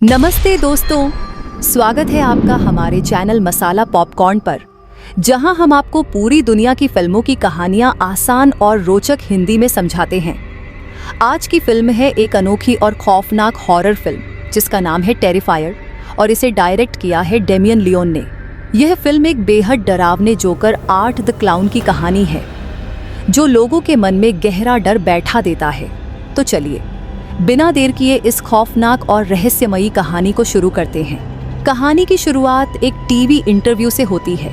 नमस्ते दोस्तों, स्वागत है आपका हमारे चैनल मसाला पॉपकॉर्न पर, जहां हम आपको पूरी दुनिया की फिल्मों की कहानियां आसान और रोचक हिंदी में समझाते हैं। आज की फिल्म है एक अनोखी और खौफनाक हॉरर फिल्म जिसका नाम है टेरिफायर और इसे डायरेक्ट किया है डेमियन लियोन ने। यह फिल्म एक बेहद डरावने जोकर आर्ट द क्लाउन की कहानी है जो लोगों के मन में गहरा डर बैठा देता है। तो चलिए बिना देर किए इस खौफनाक और रहस्यमयी कहानी को शुरू करते हैं। कहानी की शुरुआत एक टीवी इंटरव्यू से होती है।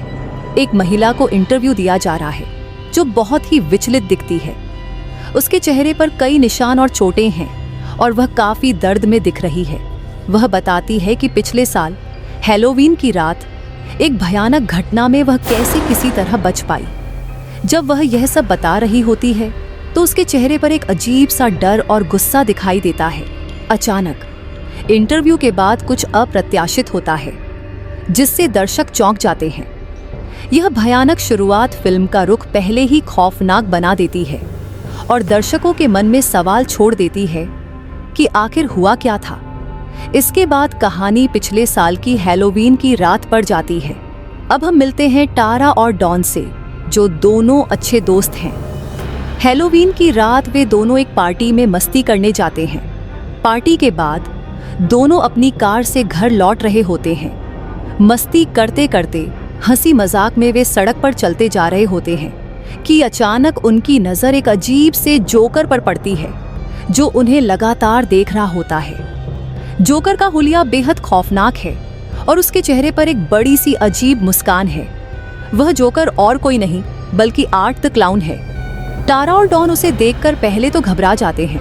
एक महिला को इंटरव्यू दिया जा रहा है जो बहुत ही विचलित दिखती है। उसके चेहरे पर कई निशान और चोटें हैं और वह काफी दर्द में दिख रही है। वह बताती है कि पिछले साल हैलोवीन की रात एक भयानक घटना में वह कैसे किसी तरह बच पाई। जब वह यह सब बता रही होती है तो उसके चेहरे पर एक अजीब सा डर और गुस्सा दिखाई देता है। अचानक इंटरव्यू के बाद कुछ अप्रत्याशित होता है जिससे दर्शक चौंक जाते हैं। यह भयानक शुरुआत फिल्म का रुख पहले ही खौफनाक बना देती है और दर्शकों के मन में सवाल छोड़ देती है कि आखिर हुआ क्या था। इसके बाद कहानी पिछले साल की हैलोवीन की रात पर जाती है। अब हम मिलते हैं टारा और डॉन से, जो दोनों अच्छे दोस्त हैं। हैलोवीन की रात वे दोनों एक पार्टी में मस्ती करने जाते हैं। पार्टी के बाद दोनों अपनी कार से घर लौट रहे होते हैं। मस्ती करते करते हंसी मजाक में वे सड़क पर चलते जा रहे होते हैं कि अचानक उनकी नज़र एक अजीब से जोकर पर पड़ती है जो उन्हें लगातार देख रहा होता है। जोकर का हुलिया बेहद खौफनाक है और उसके चेहरे पर एक बड़ी सी अजीब मुस्कान है। वह जोकर और कोई नहीं बल्कि आर्ट द क्लाउन है। टारा और डॉन उसे देखकर पहले तो घबरा जाते हैं,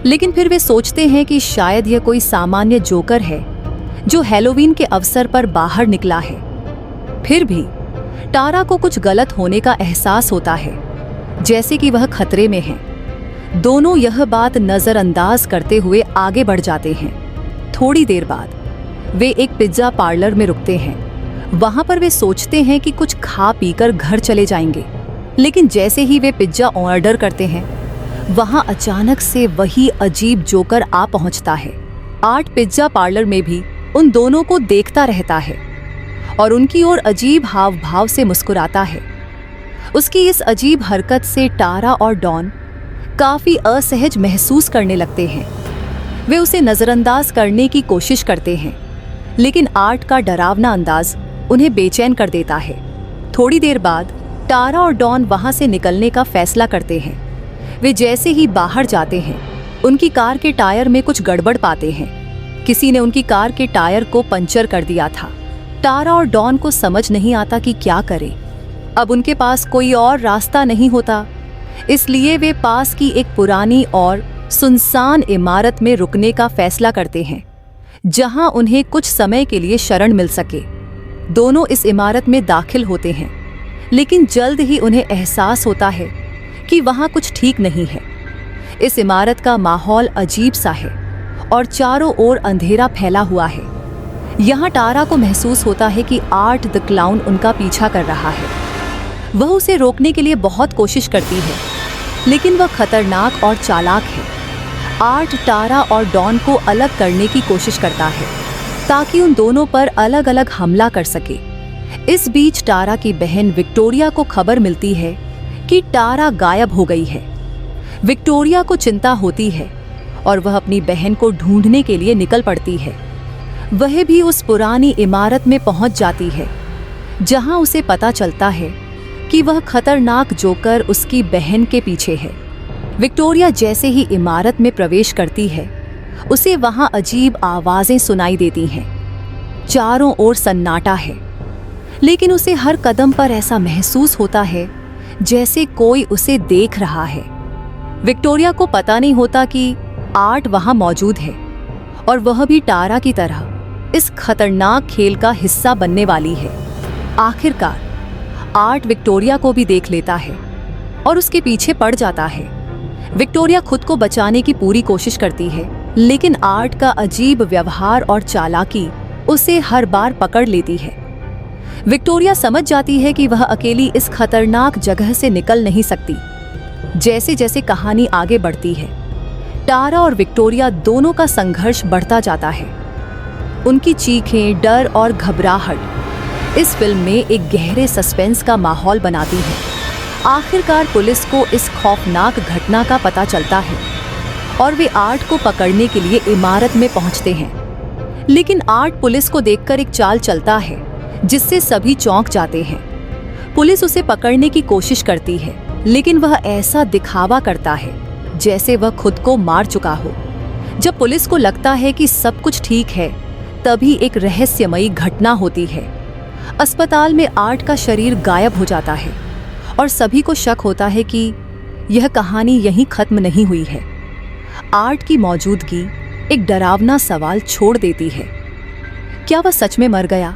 लेकिन फिर वे सोचते हैं कि शायद यह कोई सामान्य जोकर है जो हैलोवीन के अवसर पर बाहर निकला है। फिर भी टारा को कुछ गलत होने का एहसास होता है, जैसे कि वह खतरे में है। दोनों यह बात नज़रअंदाज करते हुए आगे बढ़ जाते हैं। थोड़ी देर बाद वे एक पिज्ज़ा पार्लर में रुकते हैं। वहां पर वे सोचते हैं कि कुछ खा पीकर घर चले जाएंगे, लेकिन जैसे ही वे पिज्ज़ा ऑर्डर करते हैं वहां अचानक से वही अजीब जोकर आ पहुंचता है। आर्ट पिज्ज़ा पार्लर में भी उन दोनों को देखता रहता है और उनकी ओर अजीब हाव भाव से मुस्कुराता है। उसकी इस अजीब हरकत से टारा और डॉन काफ़ी असहज महसूस करने लगते हैं। वे उसे नज़रअंदाज करने की कोशिश करते हैं, लेकिन आर्ट का डरावना अंदाज उन्हें बेचैन कर देता है। थोड़ी देर बाद टारा और डॉन वहां से निकलने का फैसला करते हैं। वे जैसे ही बाहर जाते हैं उनकी कार के टायर में कुछ गड़बड़ पाते हैं। किसी ने उनकी कार के टायर को पंचर कर दिया था। टारा और डॉन को समझ नहीं आता कि क्या करें। अब उनके पास कोई और रास्ता नहीं होता, इसलिए वे पास की एक पुरानी और सुनसान इमारत में रुकने का फैसला करते हैं जहां उन्हें कुछ समय के लिए शरण मिल सके। दोनों इस इमारत में दाखिल होते हैं, लेकिन जल्द ही उन्हें एहसास होता है कि वहां कुछ ठीक नहीं है। इस इमारत का माहौल अजीब सा है और चारों ओर अंधेरा फैला हुआ है। यहाँ टारा को महसूस होता है कि आर्ट द क्लाउन उनका पीछा कर रहा है। वह उसे रोकने के लिए बहुत कोशिश करती है, लेकिन वह खतरनाक और चालाक है। आर्ट टारा और डॉन को अलग करने की कोशिश करता है ताकि उन दोनों पर अलग अलग हमला कर सके। इस बीच टारा की बहन विक्टोरिया को खबर मिलती है कि टारा गायब हो गई है। विक्टोरिया को चिंता होती है और वह अपनी बहन को ढूंढने के लिए निकल पड़ती है। वह भी उस पुरानी इमारत में पहुंच जाती है जहां उसे पता चलता है कि वह खतरनाक जोकर उसकी बहन के पीछे है। विक्टोरिया जैसे ही इमारत में प्रवेश करती है उसे वहां अजीब आवाजें सुनाई देती हैं। चारों ओर सन्नाटा है, लेकिन उसे हर कदम पर ऐसा महसूस होता है जैसे कोई उसे देख रहा है। विक्टोरिया को पता नहीं होता कि आर्ट वहां मौजूद है और वह भी टारा की तरह इस खतरनाक खेल का हिस्सा बनने वाली है। आखिरकार आर्ट विक्टोरिया को भी देख लेता है और उसके पीछे पड़ जाता है। विक्टोरिया खुद को बचाने की पूरी कोशिश करती है, लेकिन आर्ट का अजीब व्यवहार और चालाकी उसे हर बार पकड़ लेती है। विक्टोरिया समझ जाती है कि वह अकेली इस खतरनाक जगह से निकल नहीं सकती। जैसे जैसे कहानी आगे बढ़ती है, टारा और विक्टोरिया दोनों का संघर्ष बढ़ता जाता है। उनकी चीखें, डर और घबराहट इस फिल्म में एक गहरे सस्पेंस का माहौल बनाती हैं। आखिरकार पुलिस को इस खौफनाक घटना का पता चलता है और वे आर्ट को पकड़ने के लिए इमारत में पहुंचते हैं। लेकिन आर्ट पुलिस को देखकर एक चाल चलता है जिससे सभी चौंक जाते हैं। पुलिस उसे पकड़ने की कोशिश करती है, लेकिन वह ऐसा दिखावा करता है जैसे वह खुद को मार चुका हो। जब पुलिस को लगता है कि सब कुछ ठीक है, तभी एक रहस्यमयी घटना होती है। अस्पताल में आर्ट का शरीर गायब हो जाता है और सभी को शक होता है कि यह कहानी यहीं खत्म नहीं हुई है। आर्ट की मौजूदगी एक डरावना सवाल छोड़ देती है। क्या वह सच में मर गया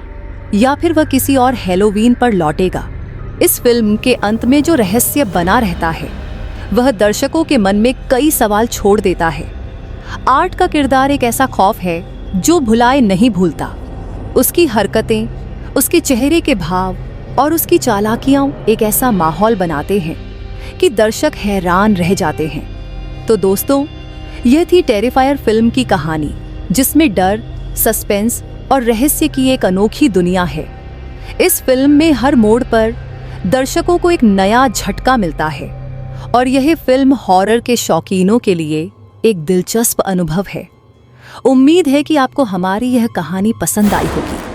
या फिर वह किसी और हैलोवीन पर लौटेगा? इस फिल्म के अंत में जो रहस्य बना रहता है वह दर्शकों के मन में कई सवाल छोड़ देता है। आर्ट का किरदार एक ऐसा खौफ है जो भुलाए नहीं भूलता। उसकी हरकतें, उसके चेहरे के भाव और उसकी चालाकियां एक ऐसा माहौल बनाते हैं कि दर्शक हैरान रह जाते हैं। तो दोस्तों, यह थी टेरिफायर फिल्म की कहानी, जिसमें डर, सस्पेंस और रहस्य की एक अनोखी दुनिया है। इस फिल्म में हर मोड़ पर दर्शकों को एक नया झटका मिलता है और यह फिल्म हॉरर के शौकीनों के लिए एक दिलचस्प अनुभव है। उम्मीद है कि आपको हमारी यह कहानी पसंद आई होगी।